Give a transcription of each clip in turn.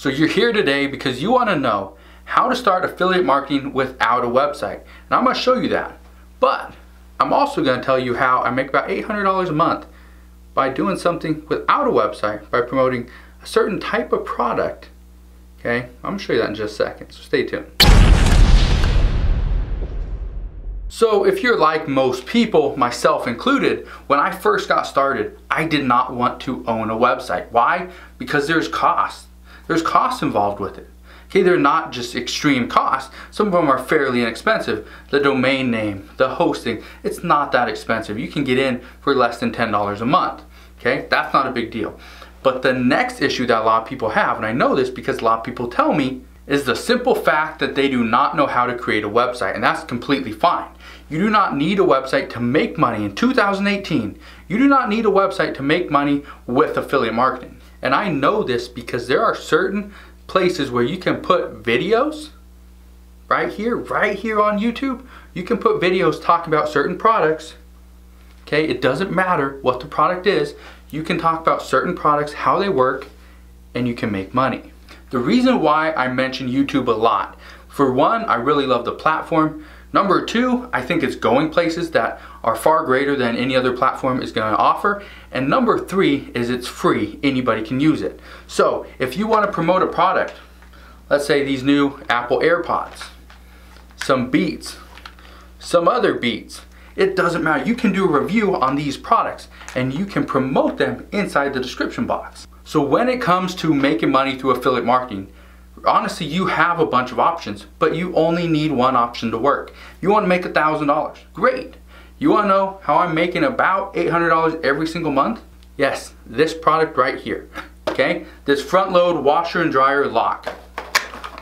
So you're here today because you want to know how to start affiliate marketing without a website. And I'm going to show you that. But I'm also going to tell you how I make about $800 a month by doing something without a website, by promoting a certain type of product. Okay, I'm going to show you that in just a second, so stay tuned. So if you're like most people, myself included, when I first got started, I did not want to own a website. Why? Because there's costs. There's costs involved with it. Okay, they're not just extreme costs. Some of them are fairly inexpensive. The domain name, the hosting, it's not that expensive. You can get in for less than $10 a month. Okay, that's not a big deal. But the next issue that a lot of people have, and I know this because a lot of people tell me, is the simple fact that they do not know how to create a website, and that's completely fine. You do not need a website to make money in 2018. You do not need a website to make money with affiliate marketing. And I know this because there are certain places where you can put videos right here on YouTube. You can put videos talking about certain products. Okay, it doesn't matter what the product is. You can talk about certain products, how they work, and you can make money. The reason why I mention YouTube a lot, for one, I really love the platform. Number two, I think it's going places that are far greater than any other platform is going to offer. And number three is it's free. Anybody can use it. So if you want to promote a product, let's say these new Apple AirPods, some Beats, some other Beats, it doesn't matter. You can do a review on these products and you can promote them inside the description box. So when it comes to making money through affiliate marketing, honestly, you have a bunch of options, but you only need one option to work. You want to make $1,000, great. You want to know how I'm making about $800 every single month? Yes, this product right here, okay? This front load washer and dryer lock.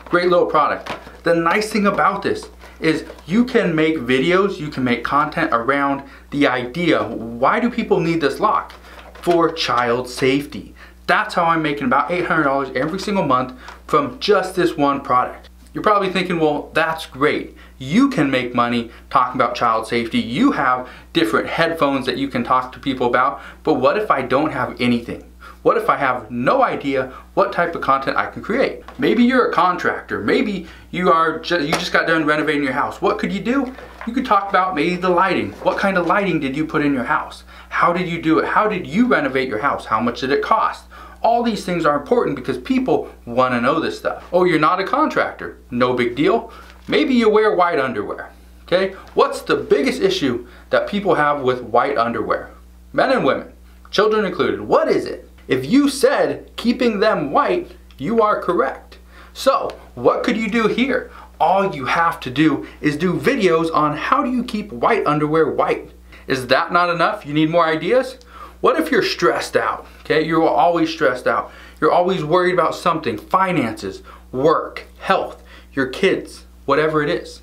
Great little product. The nice thing about this is you can make videos, you can make content around the idea. Why do people need this lock? For child safety. That's how I'm making about $800 every single month from just this one product. You're probably thinking, well, that's great. You can make money talking about child safety. You have different headphones that you can talk to people about, but what if I don't have anything? What if I have no idea what type of content I can create? Maybe you're a contractor. Maybe you just got done renovating your house. What could you do? You could talk about maybe the lighting. What kind of lighting did you put in your house? How did you do it? How did you renovate your house? How much did it cost? All these things are important because people want to know this stuff. Oh, you're not a contractor. No big deal. Maybe you wear white underwear. Okay? What's the biggest issue that people have with white underwear? Men and women, children included. What is it? If you said keeping them white, you are correct. So, what could you do here? All you have to do is do videos on how do you keep white underwear white. Is that not enough? You need more ideas? What if you're stressed out? Okay, you're always stressed out. You're always worried about something, finances, work, health, your kids, whatever it is.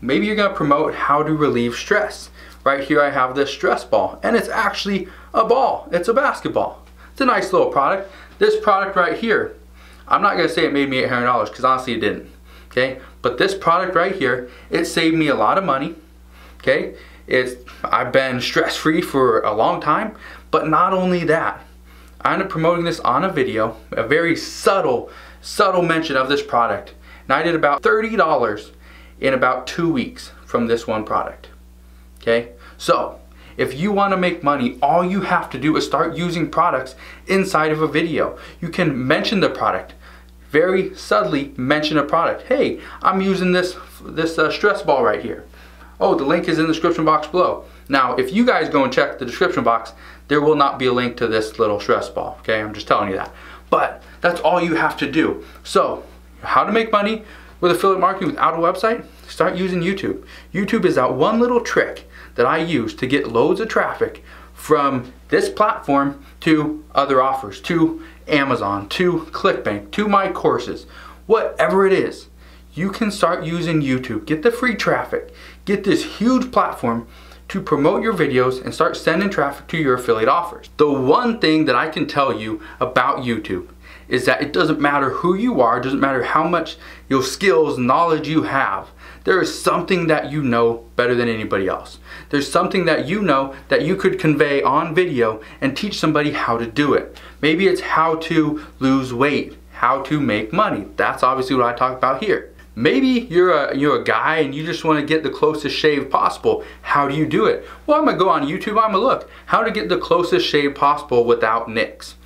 Maybe you're gonna promote how to relieve stress. Right here I have this stress ball, and it's actually a ball. It's a basketball. It's a nice little product. This product right here, I'm not gonna say it made me $800 because honestly it didn't. Okay, but this product right here, it saved me a lot of money. Okay, I've been stress-free for a long time, but not only that, I ended up promoting this on a video, a very subtle mention of this product, and I did about $30 in about 2 weeks from this one product. Okay, so if you want to make money, all you have to do is start using products inside of a video. You can mention the product, very subtly mention a product. Hey, I'm using this stress ball right here. Oh, the link is in the description box below. Now, if you guys go and check the description box, there will not be a link to this little stress ball, okay? I'm just telling you that. But that's all you have to do. So, how to make money with affiliate marketing without a website? Start using YouTube. YouTube is that one little trick that I use to get loads of traffic from this platform to other offers, to Amazon, to ClickBank, to my courses, whatever it is. You can start using YouTube, get the free traffic, get this huge platform to promote your videos and start sending traffic to your affiliate offers. The one thing that I can tell you about YouTube is that it doesn't matter who you are, it doesn't matter how much your skills, knowledge you have. There is something that you know better than anybody else. There's something that you know that you could convey on video and teach somebody how to do it. Maybe it's how to lose weight, how to make money. That's obviously what I talk about here. Maybe you're a guy and you just want to get the closest shave possible. How do you do it? Well, I'm gonna go on YouTube, I'm gonna look how to get the closest shave possible without nicks.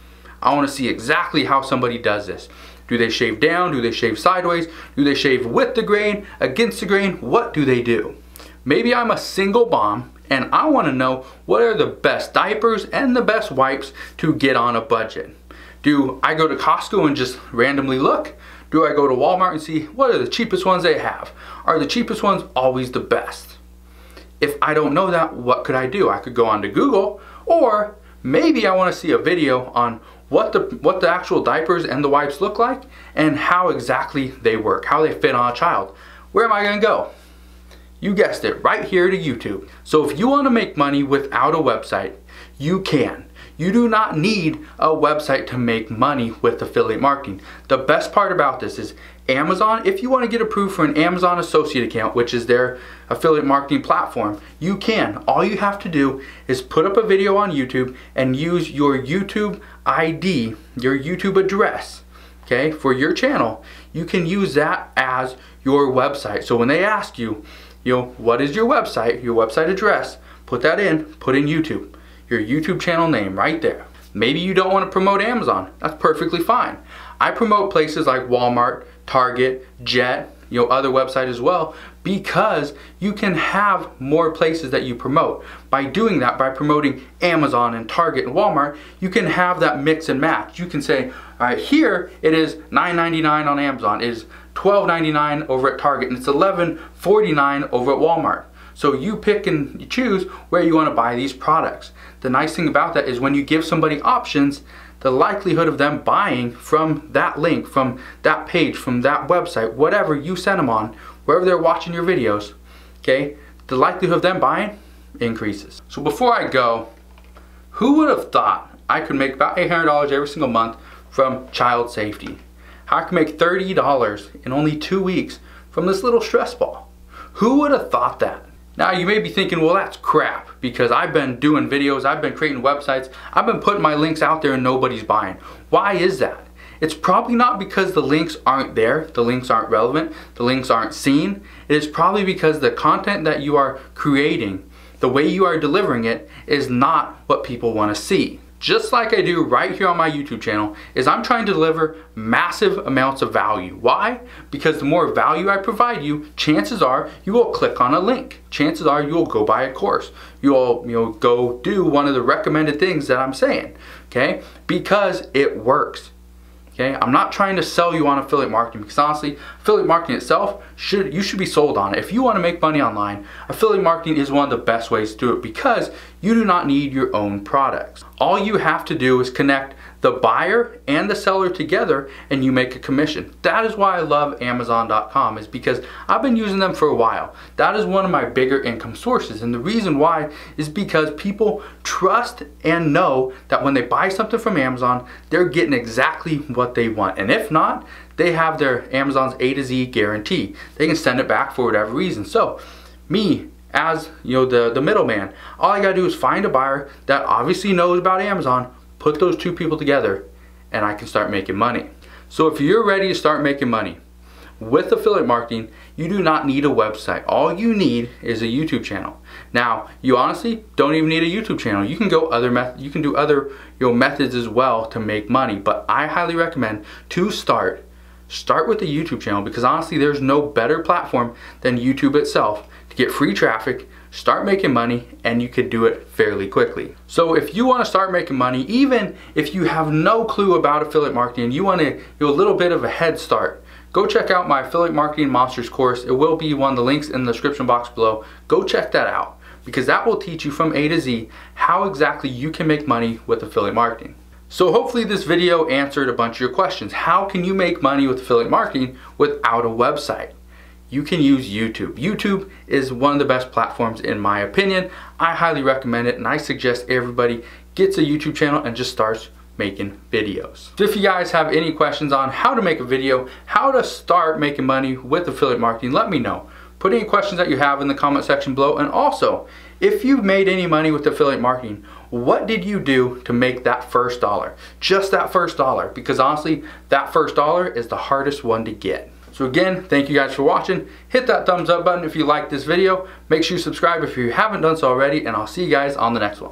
I want to see exactly how somebody does this. Do they shave down? Do they shave sideways? Do they shave with the grain, against the grain? What do they do? Maybe I'm a single mom and I want to know what are the best diapers and the best wipes to get on a budget. Do I go to Costco and just randomly look? Do I go to Walmart and see what are the cheapest ones they have? Are the cheapest ones always the best? If I don't know that, what could I do? I could go on to Google, or maybe I want to see a video on what the actual diapers and the wipes look like and how exactly they work, how they fit on a child. Where am I going to go? You guessed it, right here to YouTube. So if you want to make money without a website, you can. You do not need a website to make money with affiliate marketing. The best part about this is Amazon, if you want to get approved for an Amazon associate account, which is their affiliate marketing platform, you can. All you have to do is put up a video on YouTube and use your YouTube ID, your YouTube address, okay, for your channel. You can use that as your website. So when they ask you, what is your website address, put that in, put in YouTube. Your YouTube channel name right there. Maybe you don't want to promote Amazon. That's perfectly fine. I promote places like Walmart, Target, Jet, other websites as well, because you can have more places that you promote. By doing that, by promoting Amazon and Target and Walmart, you can have that mix and match. You can say, all right, here it is $9.99 on Amazon, it is $12.99 over at Target, and it's $11.49 over at Walmart. So you pick and you choose where you want to buy these products. The nice thing about that is when you give somebody options, the likelihood of them buying from that link, from that page, from that website, whatever you send them on, wherever they're watching your videos, okay, the likelihood of them buying increases. So before I go, who would have thought I could make about $800 every single month from child safety? How I could make $30 in only 2 weeks from this little stress ball? Who would have thought that? Now you may be thinking, well, that's crap, because I've been doing videos, I've been creating websites, I've been putting my links out there and nobody's buying. Why is that? It's probably not because the links aren't there, the links aren't relevant, the links aren't seen. It is probably because the content that you are creating, the way you are delivering it, is not what people want to see. Just like I do right here on my YouTube channel, is I'm trying to deliver massive amounts of value. Why? Because the more value I provide you, chances are you will click on a link. Chances are you will go buy a course. You will go do one of the recommended things that I'm saying, okay? Because it works. Okay, I'm not trying to sell you on affiliate marketing, because honestly, affiliate marketing itself, you should be sold on it. If you want to make money online, affiliate marketing is one of the best ways to do it, because you do not need your own products. All you have to do is connect the buyer and the seller together and you make a commission. That is why I love Amazon.com, is because I've been using them for a while. That is one of my bigger income sources, and the reason why is because people trust and know that when they buy something from Amazon, they're getting exactly what they want, and if not, they have their Amazon's A to Z guarantee. They can send it back for whatever reason. So me, as the middleman, all I gotta do is find a buyer that obviously knows about Amazon, put those two people together, and I can start making money. So if you're ready to start making money with affiliate marketing, you do not need a website. All you need is a YouTube channel. Now, you honestly don't even need a YouTube channel. You can go you can do other methods as well to make money, but I highly recommend to start with the YouTube channel, because honestly there's no better platform than YouTube itself to get free traffic, start making money, and you could do it fairly quickly. So if you want to start making money, even if you have no clue about affiliate marketing and you want to a little bit of a head start, go check out my Affiliate Marketing Monsters course. It will be one of the links in the description box below. Go check that out, because that will teach you from A to Z how exactly you can make money with affiliate marketing. So hopefully this video answered a bunch of your questions. How can you make money with affiliate marketing without a website? You can use YouTube. YouTube is one of the best platforms in my opinion. I highly recommend it, and I suggest everybody gets a YouTube channel and just starts making videos. So if you guys have any questions on how to make a video, how to start making money with affiliate marketing, let me know. Put any questions that you have in the comment section below, and also If you made any money with affiliate marketing, what did you do to make that first dollar? Just that first dollar, because honestly, that first dollar is the hardest one to get. So again, thank you guys for watching. Hit that thumbs up button if you liked this video. Make sure you subscribe if you haven't done so already, and I'll see you guys on the next one.